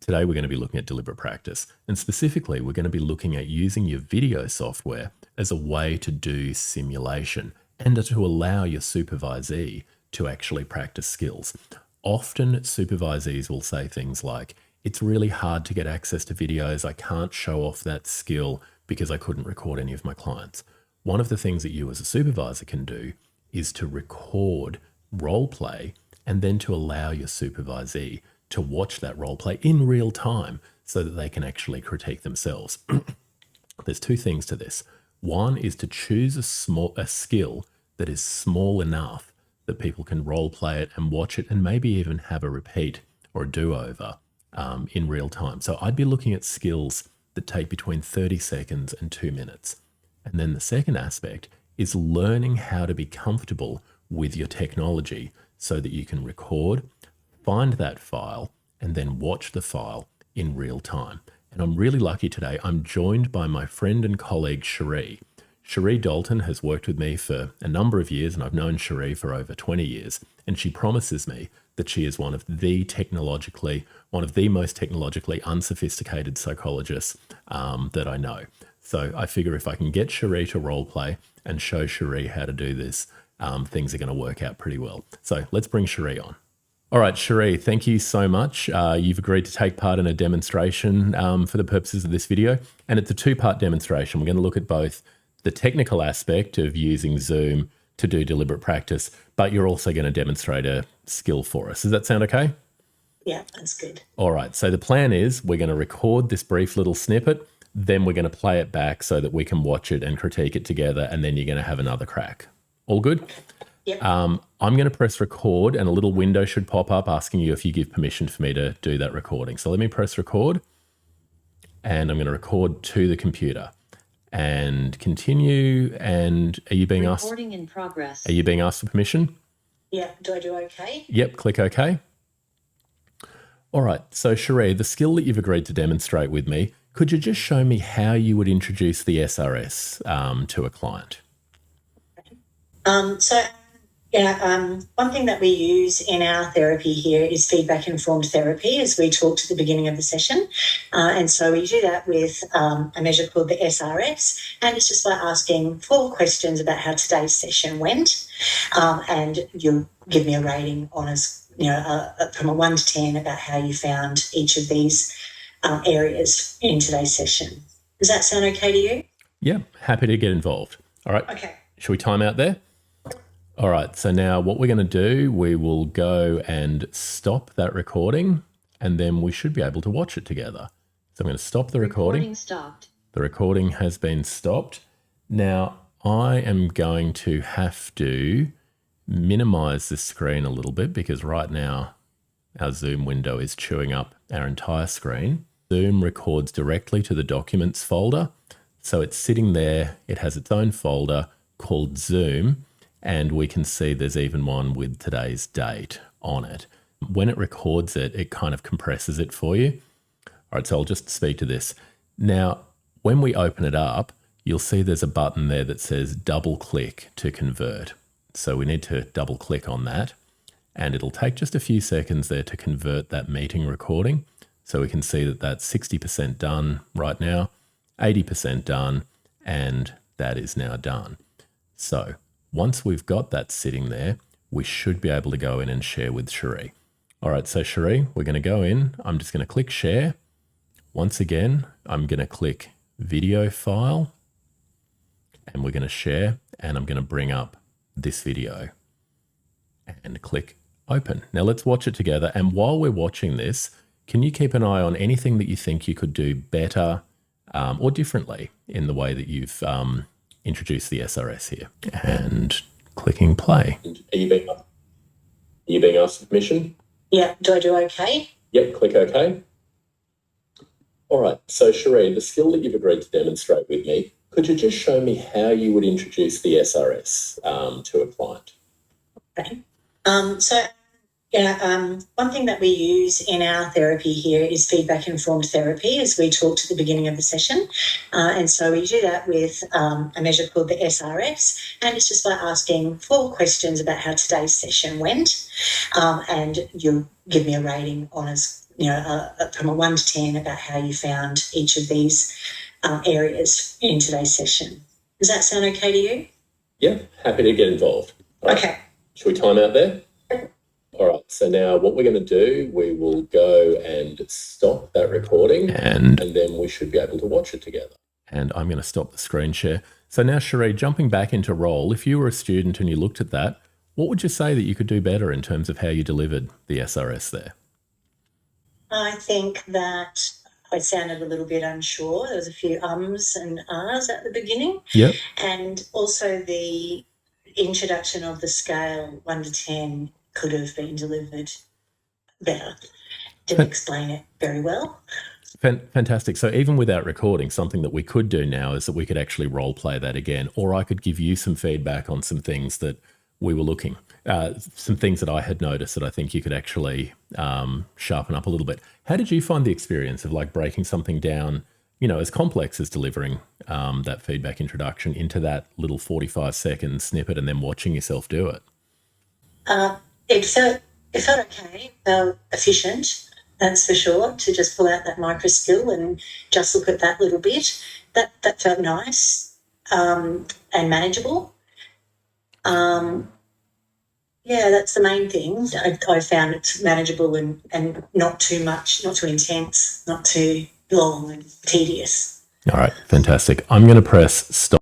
Today we're going to be looking at deliberate practice, and specifically we're going to be looking at using your video software as a way to do simulation and to allow your supervisee to actually practice skills. Often supervisees will say things like, it's really hard to get access to videos, I can't show off that skill because I couldn't record any of my clients. One of the things that you as a supervisor can do is to record role play and then to allow your supervisee to watch that role play in real time so that they can actually critique themselves. There's two things to this. One is to choose a skill that is small enough that people can role play it and watch it and maybe even have a repeat or a do-over in real time. So I'd be looking at skills that take between 30 seconds and 2 minutes. And then the second aspect is learning how to be comfortable with your technology so that you can record, find that file, and then watch the file in real time. And I'm really lucky today. I'm joined by my friend and colleague, Cherie. Cherie Dalton has worked with me for a number of years, and I've known Cherie for over 20 years. And she promises me that she is one of the most technologically unsophisticated psychologists that I know. So I figure if I can get Cherie to role play and show Cherie how to do this, things are going to work out pretty well. So let's bring Cherie on. All right, Cherie, thank you so much. You've agreed to take part in a demonstration for the purposes of this video. And it's a two-part demonstration. We're going to look at both the technical aspect of using Zoom to do deliberate practice, but you're also going to demonstrate a skill for us. Does that sound okay? Yeah, that's good. All right, so the plan is we're going to record this brief little snippet, then we're going to play it back so that we can watch it and critique it together, and then you're going to have another crack. All good? Yep. I'm going to press record and a little window should pop up asking you if you give permission for me to do that recording. So let me press record and I'm going to record to the computer and continue. And are you being asked? Recording in progress. Are you being asked for permission? Yeah. Do I do okay? Yep. Click OK. All right. So Cherie, the skill that you've agreed to demonstrate with me, could you just show me how you would introduce the SRS to a client? One thing that we use in our therapy here is feedback-informed therapy, as we talked at the beginning of the session. And so we do that with a measure called the SRS, and it's just by asking 4 questions about how today's session went, and you'll give me a rating on from a 1 to 10 about how you found each of these areas in today's session. Does that sound okay to you? Yeah, happy to get involved. All right. Okay. Shall we time out there? All right, so now what we're going to do, we will go and stop that recording and then we should be able to watch it together. So I'm going to stop the recording. Recording stopped. The recording has been stopped. Now I am going to have to minimize the screen a little bit because right now our Zoom window is chewing up our entire screen. Zoom records directly to the documents folder. So it's sitting there, it has its own folder called Zoom. And we can see there's even one with today's date on it. When it records it, it kind of compresses it for you. All right, so I'll just speak to this. Now, when we open it up, you'll see there's a button there that says double click to convert. So we need to double click on that. And it'll take just a few seconds there to convert that meeting recording. So we can see that that's 60% done right now, 80% done, and that is now done. So once we've got that sitting there, we should be able to go in and share with Cherie. All right, so Cherie, we're going to go in. I'm just going to click share. Once again, I'm going to click video file and we're going to share and I'm going to bring up this video and click open. Now let's watch it together. And while we're watching this, can you keep an eye on anything that you think you could do better or differently in the way that you've introduce the SRS here and clicking play. Are you being asked for permission? Yeah. Do I do okay? Yep. Click OK. All right. So Cherie, the skill that you've agreed to demonstrate with me, could you just show me how you would introduce the SRS to a client? Okay. One thing that we use in our therapy here is feedback-informed therapy, as we talked at the beginning of the session. And so we do that with a measure called the SRS, and it's just by asking 4 questions about how today's session went, and you'll give me a rating on from a 1 to 10 about how you found each of these areas in today's session. Does that sound okay to you? Yeah, happy to get involved. Okay. Should we time out there? All right, so now what we're going to do, we will go and stop that recording and then we should be able to watch it together. And I'm going to stop the screen share. So now, Cherie, jumping back into role, if you were a student and you looked at that, what would you say that you could do better in terms of how you delivered the SRS there? I think that I sounded a little bit unsure. There was a few ums and ahs at the beginning. Yep. And also the introduction of the scale 1 to 10 could have been delivered better. Didn't explain it very well. Fantastic. So even without recording, something that we could do now is that we could actually role play that again, or I could give you some feedback on some things that we were looking, some things that I had noticed that I think you could actually sharpen up a little bit. How did you find the experience of like breaking something down, as complex as delivering that feedback introduction into that little 45-second snippet and then watching yourself do it? It felt okay, felt efficient, that's for sure, to just pull out that micro skill and just look at that little bit. That felt nice and manageable. Yeah, that's the main thing. I found it manageable and not too much, not too intense, not too long and tedious. All right, fantastic. I'm going to press stop.